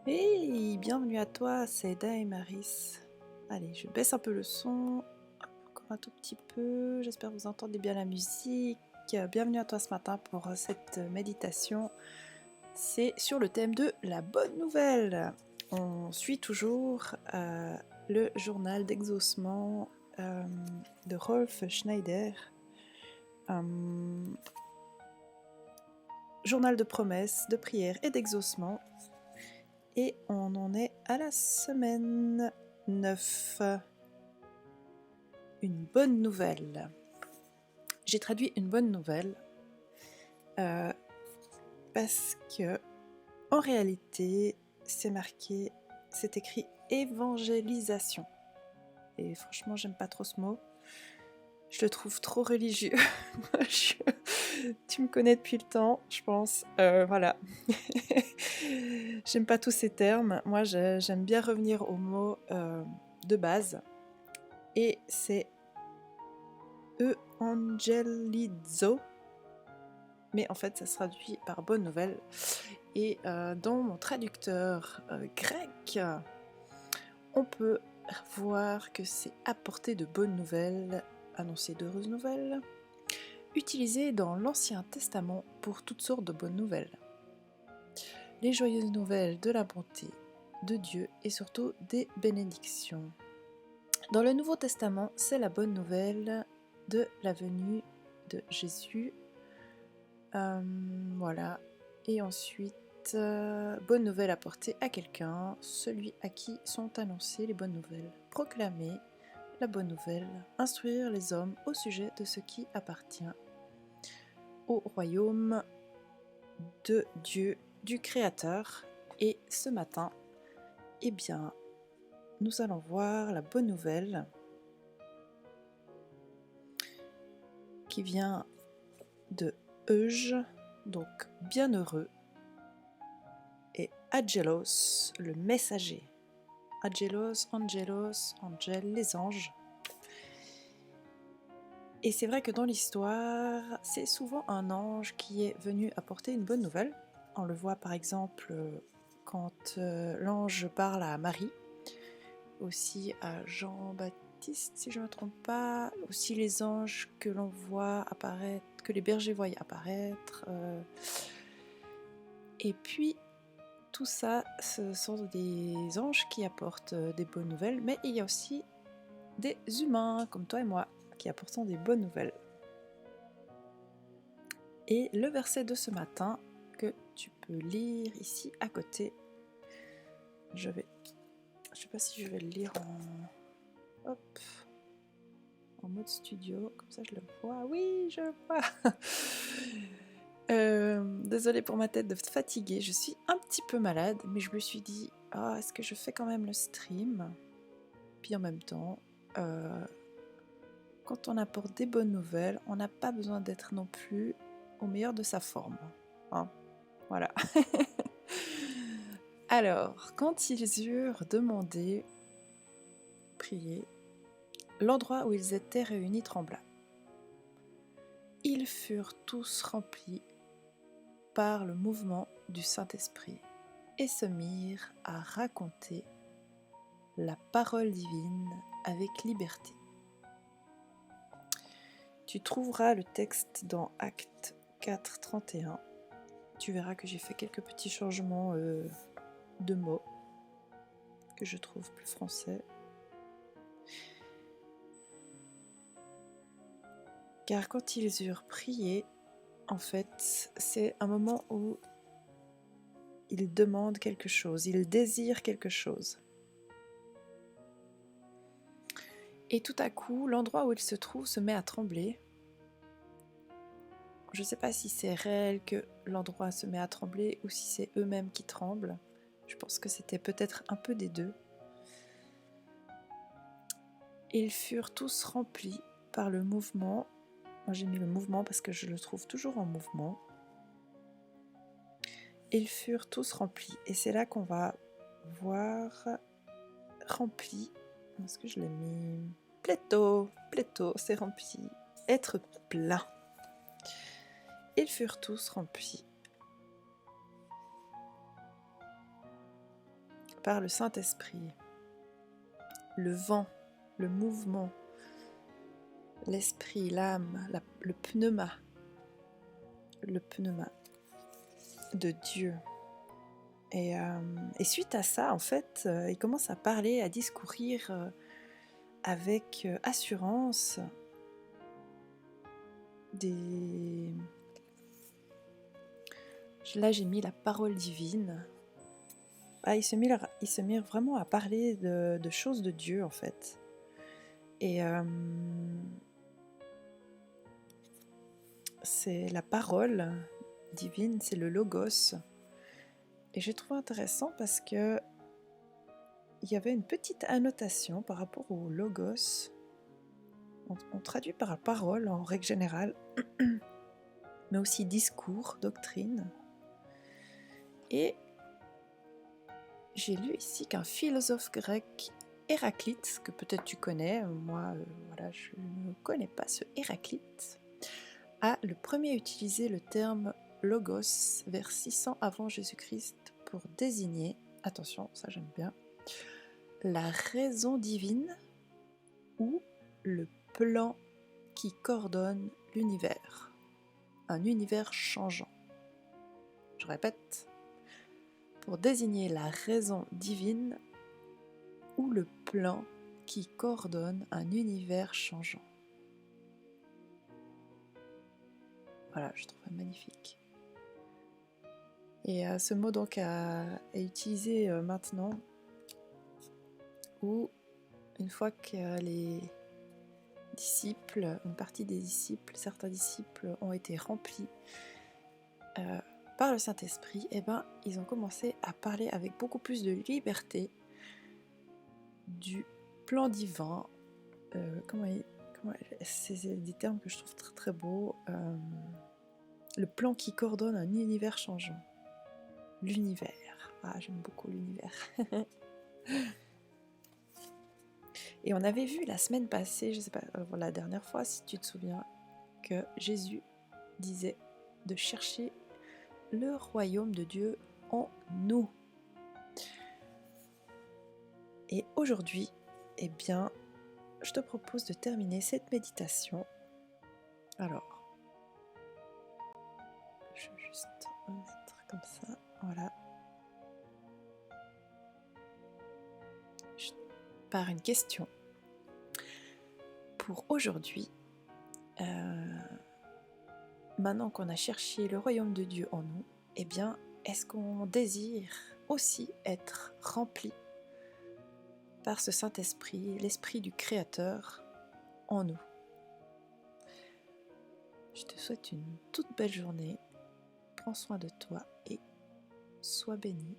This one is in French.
Hey, bienvenue à toi, c'est Eda et Maris. Allez, je baisse un peu le son, encore un tout petit peu, j'espère que vous entendez bien la musique. Bienvenue à toi ce matin pour cette méditation. C'est sur le thème de la bonne nouvelle. On suit toujours le journal d'exaucement de Rolf Schneider. Journal de promesses, de prières et d'exaucement. Et on en est à la semaine 9. Une bonne nouvelle. J'ai traduit une bonne nouvelle parce que en réalité c'est écrit évangélisation. Et franchement, j'aime pas trop ce mot. Je le trouve trop religieux. Tu me connais depuis le temps, je pense. Voilà. J'aime pas tous ces termes. Moi, j'aime bien revenir aux mots de base. Et c'est Evangelizo. Mais en fait, ça se traduit par bonne nouvelle. Et dans mon traducteur grec, on peut voir que c'est apporter de bonnes nouvelles, annoncer d'heureuses nouvelles, utilisé dans l'Ancien Testament pour toutes sortes de bonnes nouvelles. Les joyeuses nouvelles de la bonté de Dieu et surtout des bénédictions. Dans le Nouveau Testament, c'est la bonne nouvelle de la venue de Jésus. Voilà. Et ensuite, bonne nouvelle apportée à quelqu'un, celui à qui sont annoncées les bonnes nouvelles. Proclamer la bonne nouvelle, instruire les hommes au sujet de ce qui appartient au royaume de Dieu, du Créateur. Et ce matin, eh bien, nous allons voir la bonne nouvelle qui vient de Euge, donc bienheureux, et Angelos, le messager. Angelos, Angel, les anges. Et c'est vrai que dans l'histoire, c'est souvent un ange qui est venu apporter une bonne nouvelle. On le voit par exemple quand l'ange parle à Marie, aussi à Jean-Baptiste, si je ne me trompe pas, aussi les anges que l'on voit apparaître, que les bergers voient apparaître. Et puis, tout ça, ce sont des anges qui apportent des bonnes nouvelles, mais il y a aussi des humains, comme toi et moi, qui apportent des bonnes nouvelles. Et le verset de ce matin, que tu peux lire ici à côté, je sais pas si je vais le lire en mode studio, comme ça je le vois. Oui, je le vois. Désolée pour ma tête de fatiguée, je suis un petit peu malade, mais je me suis dit, est-ce que je fais quand même le stream? Puis en même temps, quand on apporte des bonnes nouvelles, on n'a pas besoin d'être non plus au meilleur de sa forme. Hein, voilà. Alors, quand ils eurent demandé, prié, l'endroit où ils étaient réunis trembla. Ils furent tous remplis par le mouvement du Saint-Esprit et se mirent à raconter la parole divine avec liberté. Tu trouveras le texte dans Actes 4, 31. Tu verras que j'ai fait quelques petits changements de mots que je trouve plus français. Car quand ils eurent prié, en fait, c'est un moment où ils demandent quelque chose, ils désirent quelque chose. Et tout à coup, l'endroit où ils se trouvent se met à trembler. Je ne sais pas si c'est réel que l'endroit se met à trembler ou si c'est eux-mêmes qui tremblent. Je pense que c'était peut-être un peu des deux. Ils furent tous remplis par le mouvement. Moi j'ai mis le mouvement parce que je le trouve toujours en mouvement. Ils furent tous remplis. Et c'est là qu'on va voir rempli. Est-ce que je l'ai mis? Pléto, c'est rempli. Être plein. Ils furent tous remplis. par le Saint-Esprit. Le vent, le mouvement, l'esprit, l'âme, le pneuma de Dieu. Et suite à ça, en fait, il commence à parler, à discourir avec assurance Là, j'ai mis la parole divine. Il se met vraiment à parler de choses de Dieu, en fait. Et c'est la parole divine, c'est le logos. Et j'ai trouvé intéressant parce que il y avait une petite annotation par rapport au logos. On traduit par parole en règle générale, mais aussi discours, doctrine. Et j'ai lu ici qu'un philosophe grec, Héraclite, que peut-être tu connais, moi je ne connais pas ce Héraclite, a le premier utilisé le terme logos vers 600 avant Jésus-Christ pour désigner, attention, ça j'aime bien, la raison divine ou le plan qui coordonne l'univers, un univers changeant. Je répète, pour désigner la raison divine ou le plan qui coordonne un univers changeant. Voilà, je trouve ça magnifique. Et ce mot donc est utilisé maintenant, où une fois que les disciples, une partie des disciples, certains disciples ont été remplis par le Saint-Esprit, ils ont commencé à parler avec beaucoup plus de liberté du plan divin. C'est des termes que je trouve très très beaux. Le plan qui coordonne un univers changeant. L'univers. J'aime beaucoup l'univers. Et on avait vu la semaine passée, je ne sais pas, la dernière fois si tu te souviens, que Jésus disait de chercher le royaume de Dieu en nous. Et aujourd'hui, je te propose de terminer cette méditation. Alors, je vais juste mettre comme ça, voilà. Par une question. Pour aujourd'hui, maintenant qu'on a cherché le royaume de Dieu en nous, est-ce qu'on désire aussi être rempli par ce Saint-Esprit, l'Esprit du Créateur en nous? Je te souhaite une toute belle journée. Prends soin de toi et sois béni.